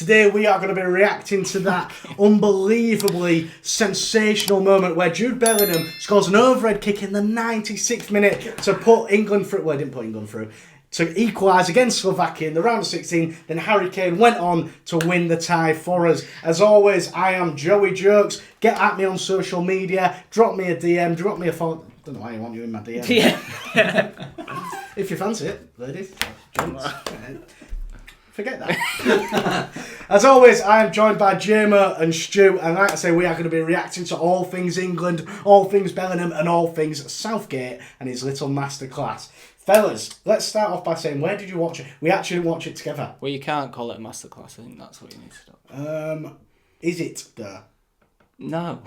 Today we are going to be reacting to that unbelievably sensational moment where Jude Bellingham scores an overhead kick in the 96th minute to put England through. Well, he didn't put England through. To equalise against Slovakia in the round of 16. Then Harry Kane went on to win the tie for us. As always, I am Joey Jokes. Get at me on social media. Drop me a DM. Drop me a phone. Don't know why you want you in my DM. Yeah. If you fancy it, ladies. Gents. Forget that. As always, I am joined by Jameo and Stu, and like I say, we are going to be reacting to all things England, all things Bellingham, and all things Southgate and his little masterclass. Fellas, let's start off by saying, where did you watch it? We actually didn't watch it together. Well, you can't call it a masterclass. I think that's what you need to stop. Is it there? No.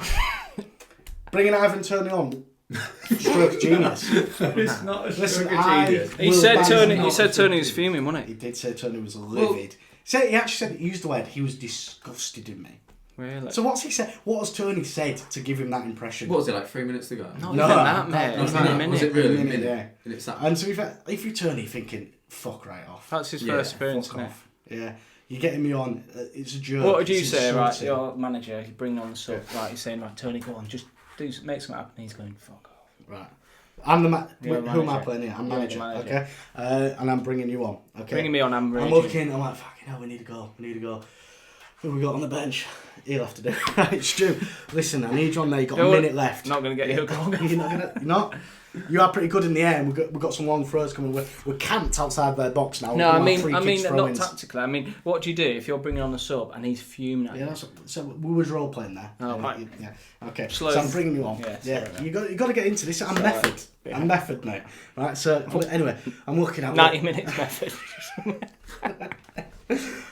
Bringing Ivan Tony on. Stroke genius. It's not a Listen, stroke of genius. He said Tony was fuming, wasn't He he? did say Tony was livid. He actually said, he used the word, he was disgusted in me. Really? So what's he said? What has Tony said to give him that impression? What was it, like 3 minutes ago? Not even that, mate. It was like a minute. Was it really A minute, yeah. And it's that. And to be fair, if you're Tony thinking, fuck right off. That's his first appearance, Fuck isn't it? off. Yeah. You're getting me on, it's a joke. What would you It's say, right? insulting. Your manager, you bring on the sub, right? He's saying, right, Tony, go on, just make something happen. He's going, fuck off. Right. I'm the You're who am I manager. playing here? I'm You're manager, the manager. okay? And I'm bringing you on, okay? Bringing me on, I'm I'm raging. looking, I'm like, fucking hell, we need to go. Who we got on the bench? He'll have to do. Right, Stu, listen, I need you on there. You've got a minute left. Not going to get you a goal. You're not gonna. You're not. You are pretty good in the air, and we've got some long throws coming. We're camped outside their box now. No, I We've mean, got free kicks, not throw-ins. tactically. I mean, what do you do if you're bringing on the sub and he's fuming at Yeah, you? so we was role playing there. Oh, right. Yeah. Okay. Slow. So I'm bringing you on. Yeah, sorry, You got to get into this. I'm Sorry. method. Yeah. I'm method, mate. Right. So anyway, I'm looking at 90 minutes method.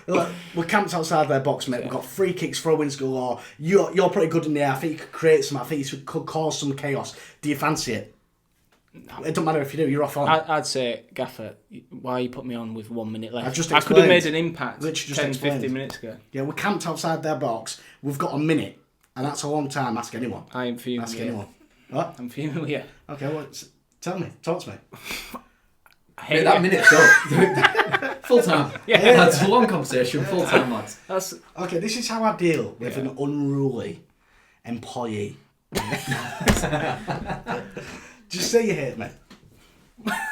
Look, we're camped outside their box, mate. We've got free kicks, throw-ins galore. You're pretty good in the air. I think you could create some. I think you could cause some chaos. Do you fancy it? No. It don't matter if you do. You're off on. I'd say, Gaffer, why you put me on with 1 minute left? I've just I could have explained. made an impact Literally just 10, explained. 15 minutes ago. Yeah, we're camped outside their box. We've got a minute, and that's a long time. Ask anyone. I am fuming Ask with you. anyone. What? I'm fuming with you. Okay, well, tell me. Talk to me. I hate That you. minute's up. Full time. Yeah. That's a long conversation. Full time, lads. That's Okay, this is how I deal with an unruly employee. Just say you hate me.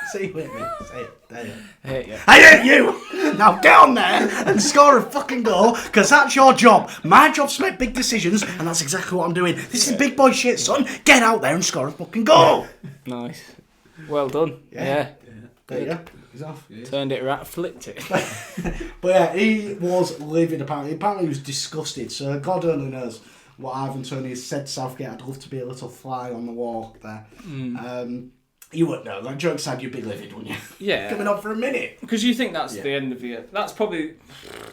Say you hate me. Say it. There you go. I hate you. I hate you! Now get on there and score a fucking goal, because that's your job. My job's to make big decisions, and that's exactly what I'm doing. This is big boy shit, son. Get out there and score a fucking goal. Nice. Well done. Yeah. There you go. He's off. Turned it right, flipped it. But yeah, he was livid apparently. Apparently he was disgusted. So God only knows what Ivan Toney has said to Southgate. I'd love to be a little fly on the wall there. You wouldn't know. Like joke aside, you'd be livid, wouldn't you? Yeah. Coming on for a minute. Because you think that's the end of your... That's probably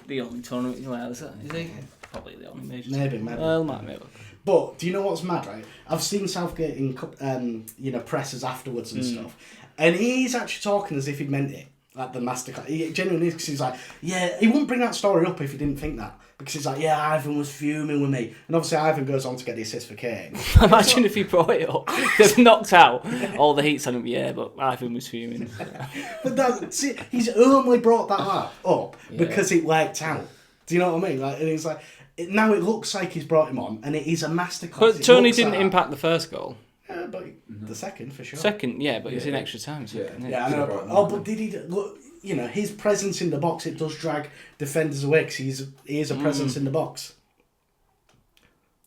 the only tournament you'll have, is he? Probably the only major Maybe. Well, maybe. But do you know what's mad, right? I've seen Southgate in presses afterwards and stuff, and he's actually talking as if he meant it, like the masterclass. He genuinely is, because he's like, yeah, he wouldn't bring that story up if he didn't think that, because he's like, yeah, Ivan was fuming with me, and obviously Ivan goes on to get the assist for Kane. Imagine if he brought it up. They've knocked out all the heats on him, yeah, but Ivan was fuming. But see, he's only brought that up because it worked out. Do you know what I mean? Like, and he's like, now it looks like he's brought him on, and it is a masterclass. But It Tony looks didn't like impact the first goal. Yeah, but the second for sure. Second, yeah, but he's in extra time. Second, Yeah, I know. But did he look? You know, his presence in the box, it does drag defenders away because he is a presence in the box.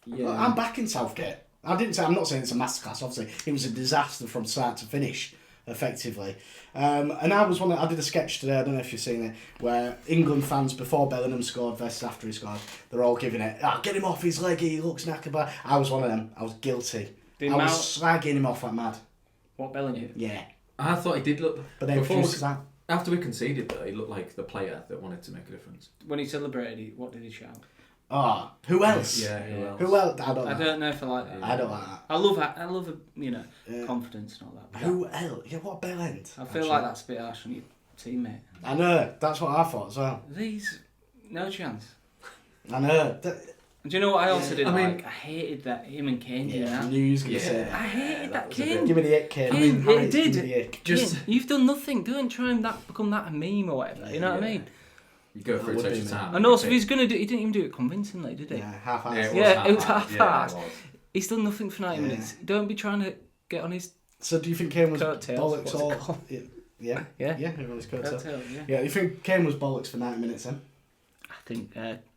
Yeah. Well, I'm backing Southgate. I'm not saying it's a masterclass. Obviously, it was a disaster from start to finish, effectively. And I did a sketch today. I don't know if you've seen it, where England fans before Bellingham scored versus after he scored, they're all giving it, get him off his leg. He looks knackered. I was one of them. I was guilty. I was slagging him off like mad. What, Bellingham? Yeah. I thought he did look. But then After we conceded, though, he looked like the player that wanted to make a difference. When he celebrated, what did he shout? Who else? Yeah, who else? Who else? I don't know if I like that. I don't like that. I love confidence and all that. Who else? Yeah, what bell end? I feel like that's a bit harsh on your teammate. I know. That's what I thought as well. These, no chance. I know. Do you know what I also did? I mean, like, I hated that him and Kane did I that. knew you was going to say that. I hated that was a Kane. Give me the ick, Kane. Kane, Harry, it did. give me the ick. Kane, you've done nothing. Don't try and become that a meme or whatever. You know what I mean? You go for That would extra be time. And also, if he's going to do, he didn't even do it convincingly, did he? Yeah, half-assed. it was half-assed. Yeah, it was. He's done nothing for 90 minutes. Don't be trying to get on his So do you think Kane was coattails. bollocks What's it or... called? Yeah. Yeah. Yeah, he was coattails. coattails. Yeah. Yeah, you think Kane was bollocks for 90 minutes then? I think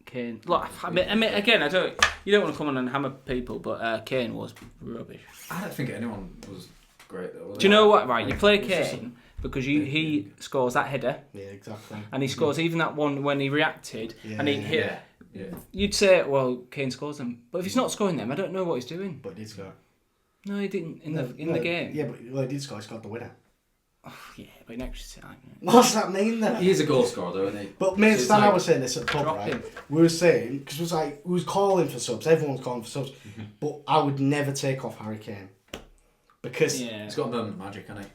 Kane. Look, I mean, again, I don't. You don't want to come on and hammer people, but Kane was rubbish. I don't think anyone was great though. Do you know what? Right, you play Kane because he scores that header. Yeah, exactly. And he scores even that one when he reacted and he hit. Yeah. You'd say, well, Kane scores them, but if he's not scoring them, I don't know what he's doing. But he did score. No, he didn't in the game. Yeah, but he did score. He scored the winner. Oh, yeah, but in extra time. What's that mean then? He is a goal scorer though, isn't he? But me and So Stan, it's I was saying this at the pub, drop right? him. We were saying, because it was like, we was calling for subs, everyone was calling for subs, but I would never take off Harry Kane. Because He's got a moment of magic, hasn't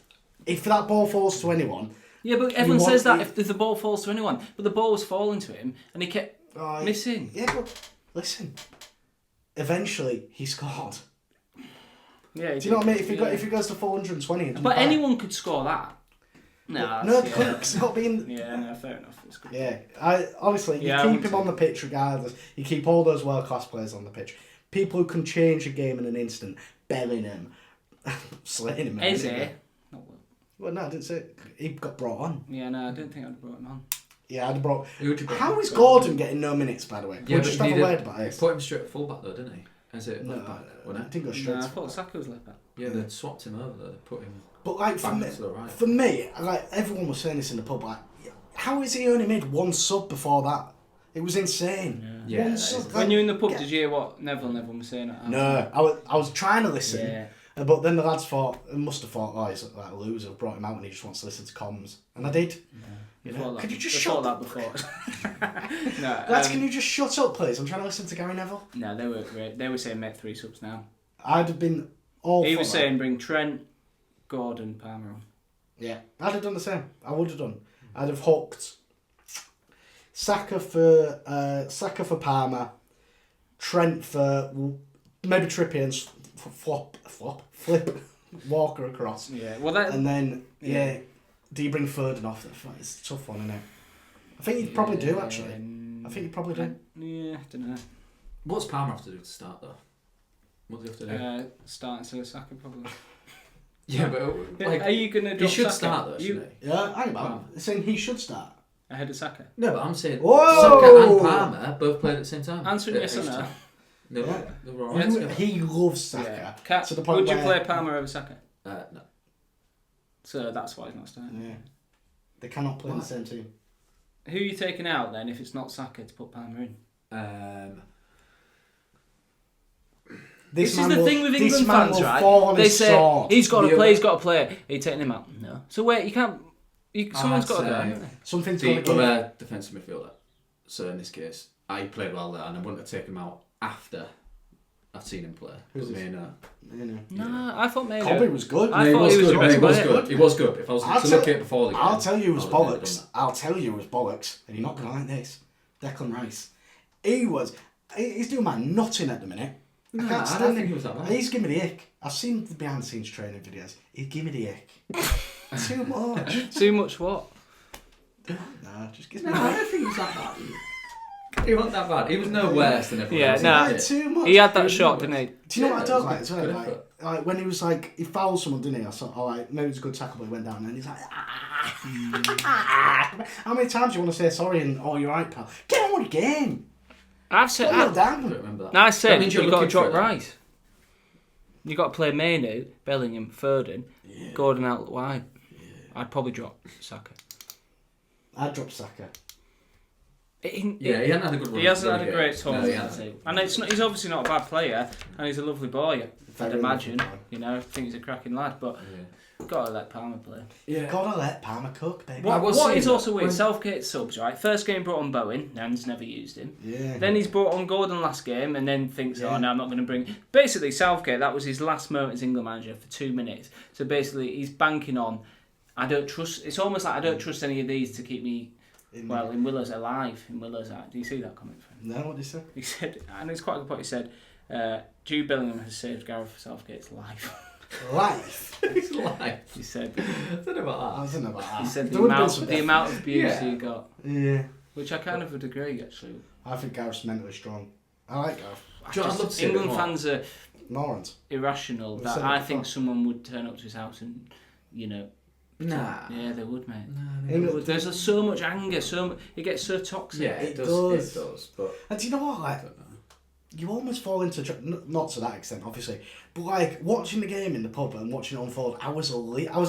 he? if that ball falls to anyone... Yeah, but everyone says that if the ball falls to anyone, but the ball was falling to him and he kept missing. Yeah, but listen, eventually he scored. Yeah, Do you know what I mean? If he goes to 420... But anyone could score that. No, they couldn't, 'cause it's not being... Yeah, no, fair enough. It's good. Yeah, honestly, you Yeah, I keep wouldn't him say- on the pitch regardless. You keep all those world-class players on the pitch. People who can change a game in an instant. Bellingham. Slaying him. Eze. Not well. Well, no, I didn't say... He got brought on. Yeah, no, I don't think I'd have brought him on. Yeah, I'd have brought... Who would you bring? How is Gordon getting no minutes, by the way? Yeah, We'll just have a word about He this. put him straight at fullback though, didn't he? As it No, left back, I wasn't it? didn't go straight No, I to thought full. Saka was left back. Yeah, they swapped him over though. They put him But like, back to the right. for me, like, everyone was saying this in the pub, like, how is he only made one sub before that? It was insane. Yeah, One that sub. is- Like, When you were in the pub, yeah. did you hear what Neville was saying at half-time? No, I was trying to listen. Yeah. But then the lads must have thought, oh, he's like a loser, brought him out and he just wants to listen to comms. And I did. You know? Thought Could you just they shut thought that before? No, Lads, can you just shut up, please? I'm trying to listen to Gary Neville. no, they were saying make 3 subs now. I'd have been all He for was that. saying bring Trent, Gordon, Palmer on. Yeah, I'd have done the same. I would have done. I'd have hooked Saka for Palmer, Trent for maybe Trippier and flip Walker across. Yeah, well that. And then, do you bring Foden off? It's a tough one, isn't it? I think you'd probably do, actually. I think you'd probably do. Yeah, I don't know. What's Palmer have to do to start though? What does he have to do? Start instead of Saka probably. Yeah, but like, Are you gonna? he drop should Saka? start though, shouldn't he? Yeah, hang about. Saying he should start. Ahead of Saka. No, but I'm saying Whoa! Saka and Palmer both played at the same time. Answering At yes or each no. time. They were, Yeah. they were alright together. He loves Saka. Yeah. To the point Would you where- play Palmer over Saka? No. So that's why he's not starting. Yeah. They cannot play in the same team. Who are you taking out then if it's not Saka to put Palmer in? This is the thing with England fans, right? They say he's got to play. He's got to play. Are you taking him out? No. So wait, you can't. Someone's got to go. haven't they? Something's got to The give. other defensive midfielder. So in this case, I played well there, and I wouldn't have taken him out after I've seen him play. Who's this? No, I thought maybe. Colby was good. I he thought was he was good. your best He was player. good. He was good. If I was to look at it before the game, I'll tell you it was I would have bollocks. done I'll tell you it was bollocks. And you're not going to like this. Declan Rice. He's doing my nutting at the minute. No, I can't I stand don't him. think he was that bad. He's giving me the ick. I've seen the behind the scenes training videos. He's giving me the ick. Too much. Too much what? Nah, just gives No, me I the ick. don't think he was that bad. He wasn't that bad. He was no worse than everyone Yeah, else. no. Like, too much. He had that shot, didn't he? Do you know what I Yeah, don't it like was as a good well? effort. Like when he was like, he fouled someone, didn't he? I thought, alright, maybe it was a good tackle, but he went down and he's like, How many times do you want to say sorry and, oh, you're right, pal? Get on with the game. I've said. Put it I down. don't remember that. I said That means you've you're got to looking for drop it. Rice. You got to play Manu, Bellingham, Foden, Gordon out wide. I'd probably drop Saka. I'd drop Saka. Yeah, he hadn't had a good run. He hasn't had a Yeah. great No, tournament, he has hasn't. he? And he's obviously not a bad player, and he's a lovely boy. I'd Very imagine. lovely boy. You know, I think he's a cracking lad, but got to let Palmer play. Yeah. Gotta let Palmer cook, baby. I was What saying is that also weird, when- Southgate subs, right? First game brought on Bowen, Nan's never used him. Yeah. Then he's brought on Gordon last game, and then thinks, Yeah. oh no, I'm not going to bring. Basically, Southgate, that was his last moment as England manager for 2 minutes. So basically, he's banking on. I don't trust. It's almost like I don't trust any of these to keep me. In Willow's alive. In Willow's eye. Do you see that comment from him? No, what did he say? He said, and it's quite a good point. He said, Jude Bellingham has saved Gareth Southgate's life. Life. His life. He said. I don't know about I that. don't know about that. He said There would have been some the amount of abuse Yeah. he got. Yeah. Which I kind of would agree, actually. I think Gareth's mentally strong. I like Gareth. I'd love to see a bit England more. fans are Morant. irrational. We've That said it I before. think someone would turn up to his house and, Nah. yeah, they would, mate. England- There's so much anger, it gets so toxic. Yeah, It it does. does. It does. But And do you know what? I Like, don't know. you almost fall into not to that extent, obviously, but like watching the game in the pub and watching it unfold, I was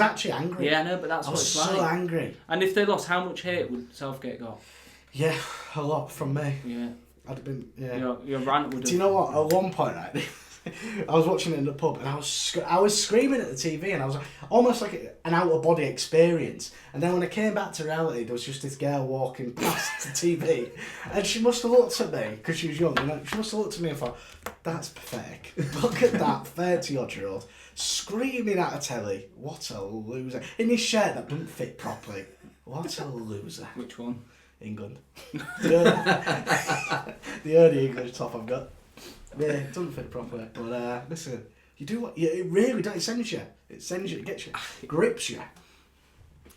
actually angry. Yeah, I know, but that's I what was it's so like. angry. And if they lost, how much hate would Southgate got? Yeah, a lot from me. Yeah. I'd have been. Yeah. Your rant would have... Do you know what? At one point, right, I was watching it in the pub and I was screaming at the TV and I was like, almost like an out of body experience. And then when I came back to reality, there was just this girl walking past the TV, and she must have looked at me because she was young. She must have looked at me and thought, "That's pathetic. Look at that 30-odd-year-old screaming at a telly. What a loser in his shirt that doesn't fit properly. What a loser." Which one? England. The only English top I've got. Yeah, it doesn't fit properly. But listen, you do what it really does. It sends you. It gets you, grips you.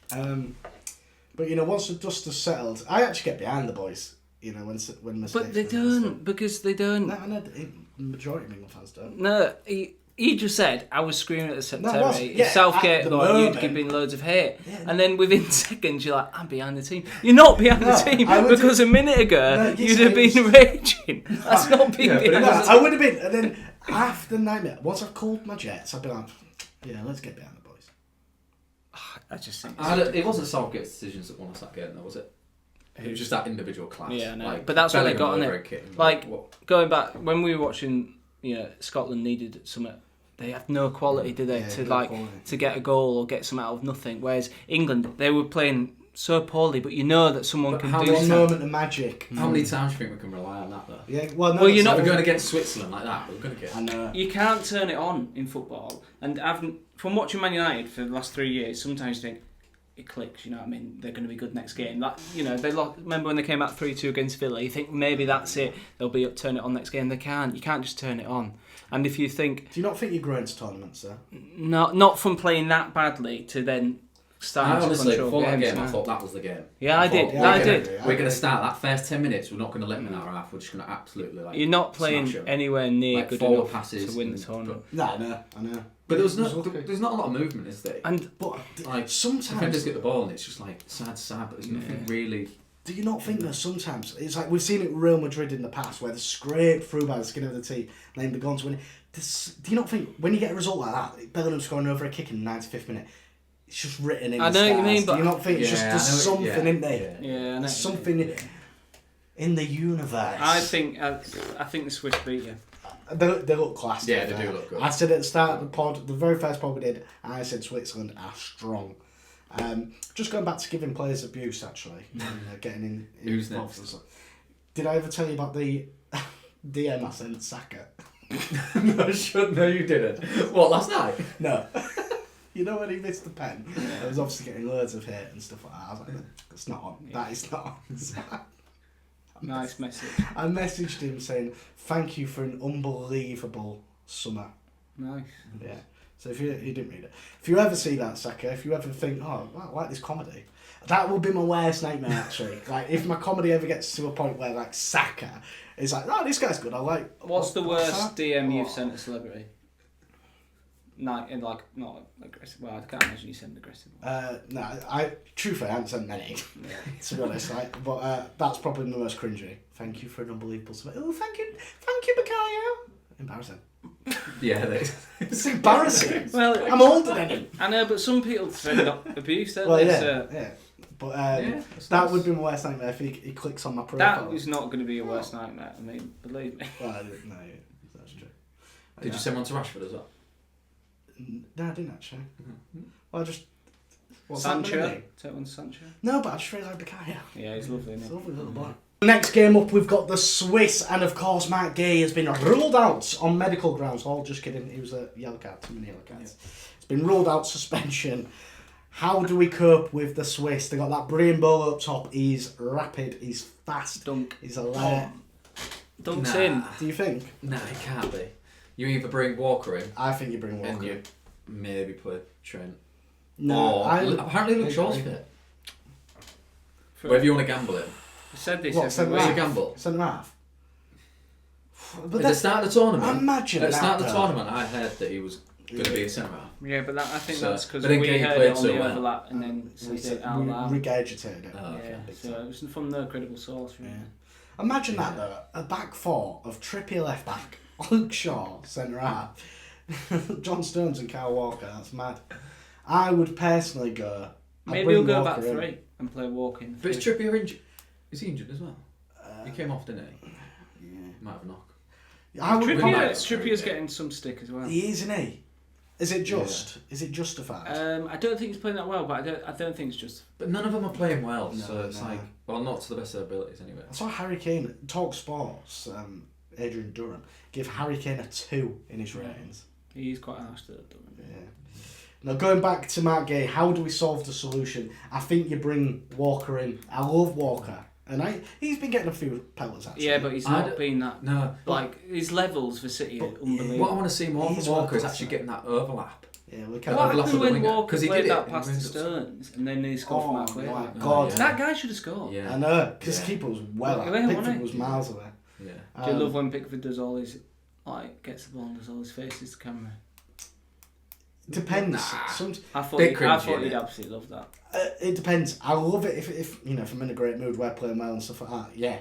But once the dust has settled, I actually get behind the boys. When mistakes. But they don't, because they don't. No, I know the majority of England fans don't. No, he just said, I was screaming at the secretary. No, it was, yeah, Southgate at the got you'd moment. give me loads of hate. Yeah. And then within seconds, you're like, I'm behind the team. You're not behind the team, I would because a minute ago, No, yes, you'd have I been was- raging. That's not being Yeah, but it behind No, the wasn't- I would have been, and then after the nightmare, once I've cooled my jets, I've been like, yeah, let's get behind the boys. I just think... It wasn't Southgate's decisions that won us that game, though, was it? It was just that individual class. Yeah, I know. Like, But that's what they got, Bellingham innit? overkicked him, Like, what? going back, when we were watching, Scotland needed something... They had no quality, did they, Yeah, to no quality. to get a goal or get something out of nothing. Whereas England, they were playing so poorly, but you know that someone But can how do many One something. moment of magic. How many times do you think we can rely on that, though? Yeah, well, no, Well, you're that's not- We're going against Switzerland like that. We're going to get. I know. You can't turn it on in football. And from watching Man United for the last 3 years, sometimes you think, it clicks, you know what I mean? They're going to be good next game. They lost. Remember when they came out 3-2 against Villa? You think maybe that's it. They'll turn it on next game. They can't. You can't just turn it on. And if you think, Do you not think you're growing to tournaments, though? not from playing that badly to then I starting to honestly, control before that games. game, I thought that was the game. Yeah, I did. Yeah, I did. We're going to start that first 10 minutes. We're not going to let them in our half. We're just going to absolutely You're not smash playing 'em. anywhere near Like good forward enough passes to win the and- tournament. No, I know. But there's It's not a lot of movement, is there? And But Like sometimes, defenders get the ball and it's just like side to side, but there's nothing really. do you not think that sometimes it's like we've seen it with Real Madrid in the past, where they're scraped through by the skin of the teeth, and then they're gone to win it. Do you not think when you get a result like that, Bellingham scoring over a kick in the 95th minute, it's just written in I the know what you stars? mean, but- do you not think it's just Yeah, there's I know it- something yeah, in there? yeah, I know. There's something in the universe. I think the Swiss beat you. They look class. Yeah, to be they do fair. look good. I said at the start of the pod, the very first pod we did, I said Switzerland are strong. Just going back to giving players abuse, actually, getting in. Who's involved next? and stuff. Did I ever tell you about the DM I sent Saka? No, you didn't. What, last night? No. You know when he missed the pen? I was obviously getting loads of hate and stuff like that. I was like, that's not on. That is not on. Nice message. I messaged him saying, thank you for an unbelievable summer. Nice. Yeah. So if you didn't read it, if you ever see that, Saka, if you ever think, oh, I like this comedy, that will be my worst nightmare actually. Like if my comedy ever gets to a point where like Saka is like, oh, this guy's good. I like. What's the worst that? DM you've Oh. sent a celebrity? Not aggressive. Well, I can't imagine you send aggressive. No, truthfully I haven't sent many, to be honest. Like, but that's probably the most cringy. Thank you for an unbelievable summer. Oh, thank you, Mikayo. Embarrassing. Yeah, It's embarrassing. Well, I'm older than him. I know, but some people send up abuse, don't Well, they? yeah, So yeah. But Yeah, that's that nice. would be my worst nightmare if he clicks on my profile. that is not going to be your worst nightmare. I mean, believe me. Well, I didn't know. That's true. Did you send one to Rashford as well? No, I didn't actually. Mm-hmm. Well, I just. What's that Sancho. mean? Take one to Sancho. No, but I just really like Bukayo. Yeah, he's lovely, It's isn't a he? lovely little boy. Next game up, we've got the Swiss, and of course, Mark Gay has been ruled out on medical grounds. Oh, just kidding. He was a yellow card. Too many yellow cards. It's been ruled out, suspension. How do we cope with the Swiss? They got that brilliant bowler up top. He's rapid. He's fast. Dunk. He's alert. Dunks Nah. in. Do you think? Nah, it can't be. You either bring Walker in I think you bring and Walker. you maybe play Trent. No, Or apparently Luke Shaw's agree. fit. Wherever you want to gamble it. I said this. What, every centre week. It's a half? gamble. Centre half. But At the start of the tournament, imagine at the start that, of the though. tournament, I heard that he was going to be a centre half. Yeah, but I think So- that's because but then we Gay heard played it on so the well. overlap and then said it out loud. Regurgitated it. Oh, Yeah, big so time. it was from no credible source. Really. Yeah. Imagine that though, a back four of Trippier left back, Luke Shaw centre half, John Stones and Kyle Walker. That's mad. I would personally go. I'd Maybe bring we'll go Walker back in. 3 and play Walker in. But is 3. Trippier injured? Is he injured as well? He came off, didn't he? Yeah. Might have a knock. I would Trippier- probably- Trippier's getting some stick as well. He is, isn't he? Is it just? Is it justified? I don't think he's playing that well, but I don't think it's just. But none of them are playing well, No, so it's no. like, well, not to the best of their abilities anyway. I saw Harry Kane, Talk Sports, Adrian Durham, give Harry Kane a 2 in his ratings. He's quite harsh to them. Yeah. Now going back to Mark Gay, how do we solve the solution? I think you bring Walker in. I love Walker, and he's been getting a few pellets actually. Yeah, but he's not been that. No. Like his levels for City are unbelievable. What I want to see more He's from Walker is world-class, actually though. getting that overlap. Yeah, we What can't. overlap happened with the when winger, Walker 'cause he played did it that in pass to Rangers. Stones and then he scored from halfway? my Like, God. that guy should have scored. Yeah. I know, because Yeah. keeper was well Well, out. yeah, wasn't Pickford he? was miles away. Yeah. Do you love when Pickford does all his, gets the ball and does all his faces to camera? Depends. Nah. I thought, Bit you'd, cringy, you'd innit? absolutely love that. It depends. I love it if I'm in a great mood, we're playing well and stuff like that. Yeah,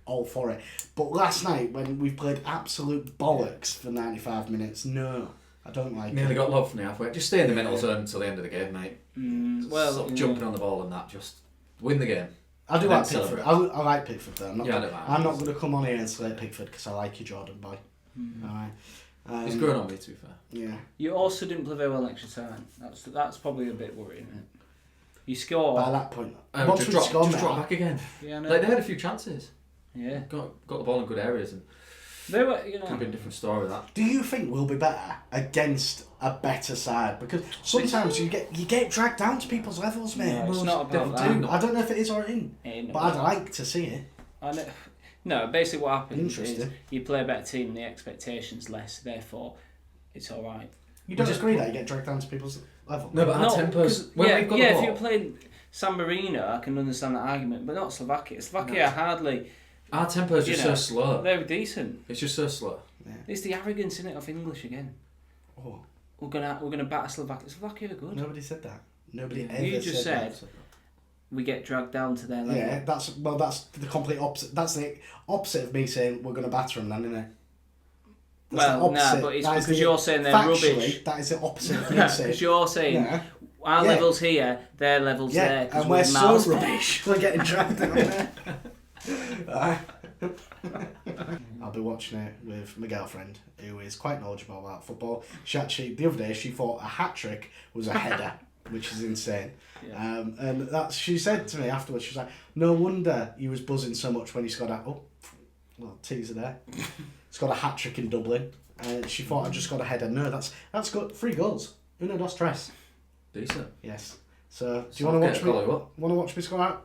all for it. But last night when we played absolute bollocks for 95 minutes, no, I don't like Nearly it. got love from the halfway. Just stay in the middle zone until the end of the game, mate. Stop Yeah. jumping on the ball and that. Just win the game. I do and like then Pickford. celebrate. I like Pickford though. Yeah, I don't mind. I'm not going to come on here and slate Pickford because I like you, Jordan boy. Alright. He's growing on me, to be fair. Yeah. You also didn't play very well extra time. That's probably a bit worrying, isn't it? You score. By that point, once Just we drop scored, mate, back again. Yeah, I know. Like, they had a few chances. Yeah. Got the ball in good areas and They were, could have been a different story with that. do you think we'll be better against a better side? Because sometimes you get dragged down to people's levels, mate. No, it's Most not about definitely that. not. I don't know if it is or it isn't, Ain't but I'd about like to see it. I know. No, basically what happens is Interesting. you play a better team and the expectation's less, therefore it's alright. You don't just- agree that you get dragged down to people's level? No, but our tempos. When we've got the if ball, you're playing San Marino, I can understand that argument, but not Slovakia. Slovakia are hardly. our tempo's You just know, so slow. They're decent. It's just so slow. It's the arrogance in it of English again. Oh, We're gonna batter Slovakia. Slovakia are good. nobody said that. Nobody Yeah. ever You just said said we get dragged down to their that. level. Yeah, that's the complete opposite. That's the opposite of me saying we're going to batter them, then, isn't it? That's the Well, nah, opposite. but it's That is because the- you're saying they're factually, rubbish. That is the opposite of me Because saying. you're saying Yeah. our Yeah. level's here, their level's there. Yeah, 'cause and we're so miles rubbish. We're getting dragged down there. I'll be watching it with my girlfriend, who is quite knowledgeable about football. She actually, the other day, she thought a hat-trick was a header, which is insane. Yeah. And that she said to me afterwards, she was like, no wonder he was buzzing so much when he scored a... Oh, well, teaser there. He's got a hat-trick in Dublin. She thought I just got a header. No, that's good. 3 goals. Uno, dos, tres. Decent. Yes. So, do you want to watch me? What? Want to watch me score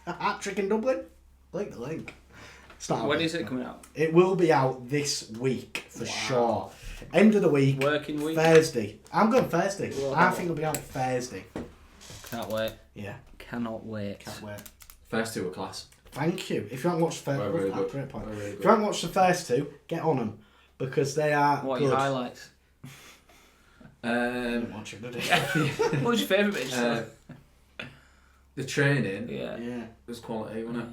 a hat-trick in Dublin? Link the link. It's not When out is yet. it coming out? It will be out this week for sure. End of the week. Working week? Thursday. I'm going Thursday. Well, I think it'll be out Thursday. Can't wait. Yeah, Cannot wait. can't wait. First 2 were class. Thank you. If you haven't watched the We're really good. great point. We're really If good. you haven't watched the first 2, get on them because they are What are good. your highlights? Watch it, did you? What was your favourite bit? The training yeah. Yeah. was quality, wasn't it?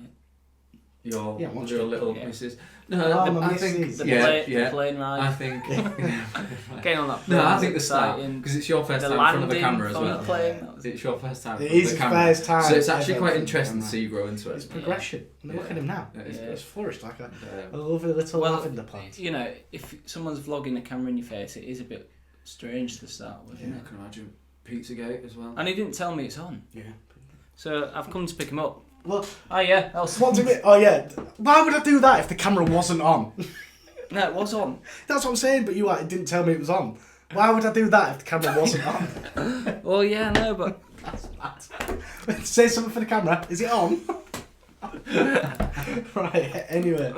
Your watch your it. little Yeah. misses. Oh, No, my I think missus. The, yeah. plane ride. I think Getting on that plane. no, I was think the start exciting. because it's your first The time in front of the landing camera as on the well. plane. Yeah. that was- It's your first time. in It front of is the his camera. first time. So it's actually ever quite in interesting to camera. see you grow into It's it. progression. Look at him now. It is Yeah. good. It's flourished like a Um, lovely little Well, lavender plant. You know, if someone's vlogging a camera in your face, it is a bit strange to start with, isn't I it? can imagine Pizzagate as well. And he didn't tell me it's on. Yeah. So I've come to pick him up. Well, Oh yeah, that was... what did it? Oh yeah. Why would I do that if the camera wasn't on? No, it was on. That's what I'm saying. But you didn't tell me it was on. Why would I do that if the camera wasn't on? Well, yeah, no, but... That's bad. Say something for the camera. Is it on? Right. Anyway.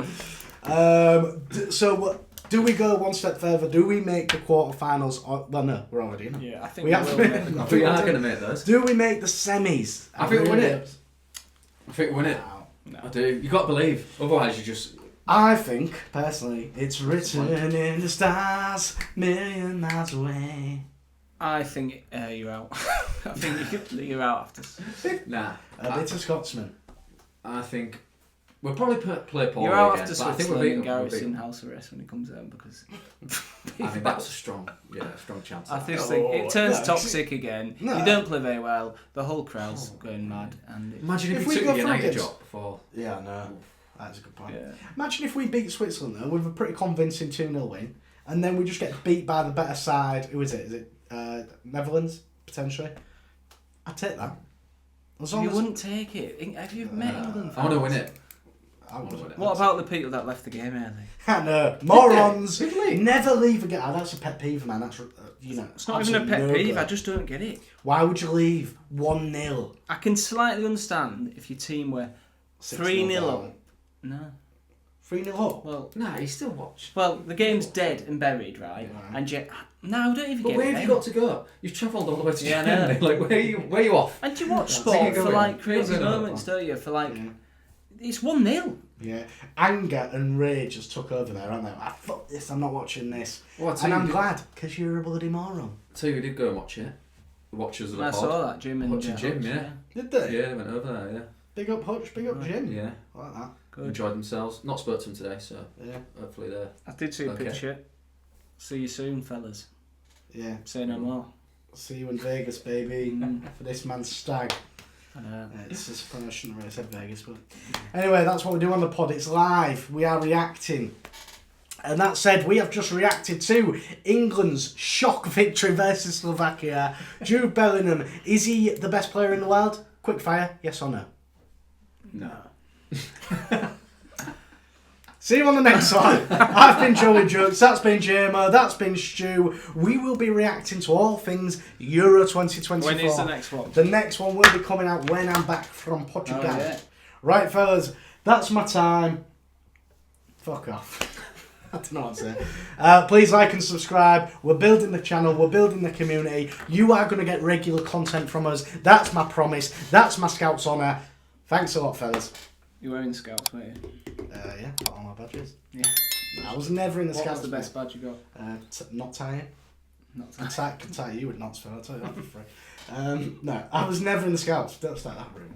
So do we go one step further? Do we make the quarterfinals? Well, no, we're already in. Yeah, I think We we have will to- make the We are going to make those. Do we make the semis? I think we win really it. I think we win it. Wow. No. I do. You got to believe. Otherwise, you just. I think, personally, it's written in the stars, million miles away. I think you're out. I think you're out after. Nah. A bit of Scotsman. I think we'll probably play poorly You're out again. after But I think Switzerland and we'll Gareth's beat in them. house arrest when he comes home because. I think that's a strong chance. I that. just think it turns no, toxic again. no. You don't play very well. The whole crowd's going mad, and Imagine if If we we took go the for United against- job before. Yeah, no. That's a good point. yeah. Imagine if we beat Switzerland, though, with a pretty convincing 2-0 win, and then we just get beat by the better side. Who is it? Is it Netherlands, potentially? I'd take that. As long You as wouldn't take it. Have you met England? I want to fans? win it. I would. win it. What about the people that left the game early? No, morons. Did they? Never leave again. Oh, that's a pet peeve, man. That's It's not even a pet absolute peeve. no-go. I just don't get it. Why would you leave 1-0? I can slightly understand if your team were 3-0 up. No. 3-0 up. Well, Nah, you still watch. well, the game's dead and buried, right? Yeah. And no, don't even But get where it. have you then. got to go? You've travelled all the way to Yeah, I Germany. know. Like, where are you off? And you watch That's sport where you for go like in. crazy Yeah, I know. moments, don't you? For like, Yeah. it's 1-0. Yeah. Anger and rage just took over there, aren't they? Ah, fuck this, I'm not watching this. Well, I tell And you I'm who glad, because you're a bloody moron. who did go and watch it. The watchers of the I pod. saw that, Jim and Watching Jim, Hutch, yeah. Did they? Yeah, they went over there, yeah. Big up Hutch, big up Jim. Yeah. I like that. Good. Enjoyed themselves. Not spoke to them today, so Yeah. hopefully they're. I did see a Okay. picture. See you soon, fellas. Yeah. Say no more. See you in Vegas, baby, for this man's stag. I know. It's just I shouldn't have really said Vegas, but anyway, that's what we do on the pod. It's live. We are reacting. And that said, we have just reacted to England's shock victory versus Slovakia. Jude Bellingham, is he the best player in the world? Quick fire, yes or no? No. See you on the next one. I've been Joey Jokes, that's been Jameo, that's been Stu. We will be reacting to all things Euro 2024. When is the next one? The next one will be coming out when I'm back from Portugal. Oh, yeah. Right, fellas, that's my time. Fuck off. I don't know what to say. Please like and subscribe. We're building the channel. We're building the community. You are going to get regular content from us. That's my promise. That's my Scout's honour. Thanks a lot, fellas. You're wearing Scouts, weren't you? Yeah, got all my badges. Yeah. I was never in the What Scouts. was the best badge you got? Not tying. Not Can tie you with knots, Phil. I'll tell you that for free. No, I was never in the Scouts. Don't start that room.